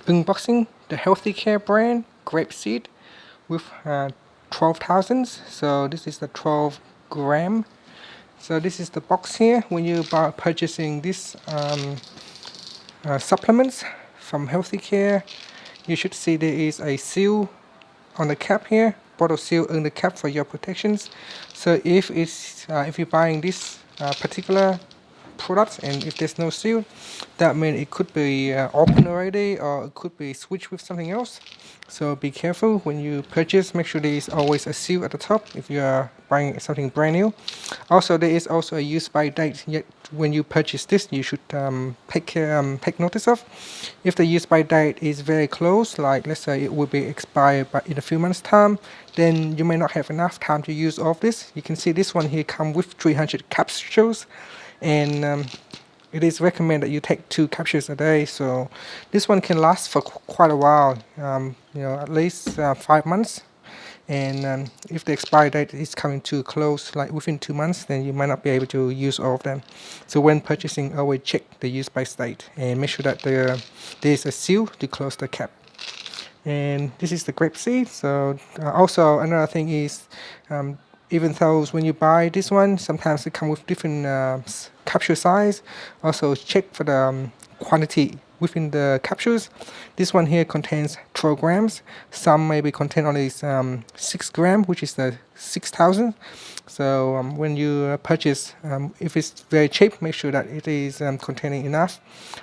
unboxing the Healthy Care brand grape seed with 12,000. So this is the 12 gram. So this is the box here when you are purchasing this supplements from Healthy Care. You should see there is a seal on the cap here, bottle seal on the cap for your protections. So if you're buying this particular product and if there's no seal, that means it could be open already or it could be switched with something else. So be careful when you purchase. Make sure there is always a seal at the top if you are buying something brand new. Also, there is also a use by date. Yet when you purchase this, you should take notice of. If the use by date is very close, like let's say it will be expired in a few months time, then you may not have enough time to use all of this. You can see this one here come with 300 capsules, and it is recommended that you take 2 capsules a day. So this one can last for quite a while, at least 5 months. And if the expiry date is coming too close, like within 2 months, then you might not be able to use all of them. So when purchasing, always check the use by date and make sure that there is a seal to close the cap. And this is the grape seed. So also another thing is, even though when you buy this one, sometimes it comes with different capsule size. Also check for the quantity within the capsules. This one here contains 12 grams. Some maybe contain only 6 grams, which is the 6,000. So when you purchase, if it's very cheap, make sure that it is containing enough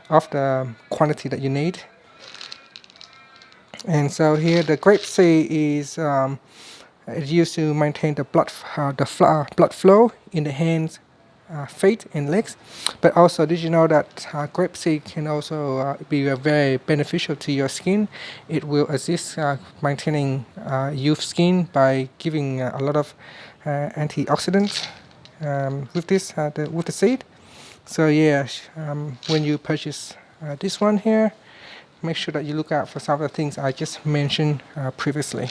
of the quantity that you need. And so here the grape seed is used to maintain the blood flow in the hands, feet and legs. But also, did you know that grape seed can also be very beneficial to your skin? It will assist maintaining youth skin by giving a lot of antioxidants with the seed. So yeah, when you purchase this one here, make sure that you look out for some of the things I just mentioned previously.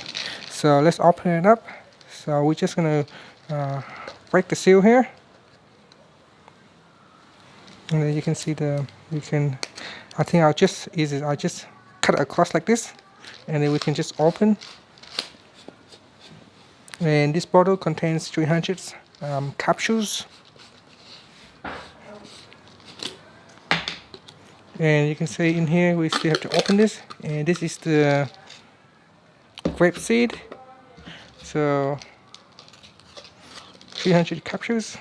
So let's open it up. So we're just gonna break the seal here, and then you can see I think I'll just cut it across like this, and then we can just open. And this bottle contains 300 capsules. And you can see in here we still have to open this, and this is the grape seed. So 300 capsules,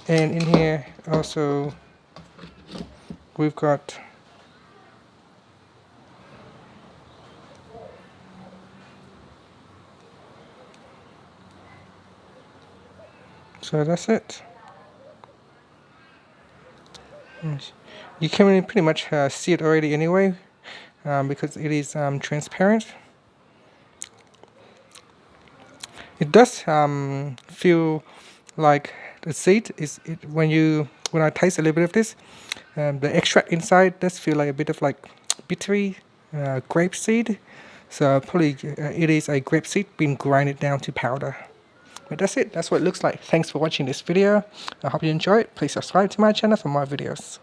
and in here also we've got so that's it. You can pretty much see it already anyway, because it is transparent. It does feel like the seed is when I taste a little bit of this, the extract inside does feel like a bit of like bittery grape seed. So probably it is a grape seed being grinded down to powder. But that's it. That's what it looks like. Thanks for watching this video. I hope you enjoy it. Please subscribe to my channel for more videos.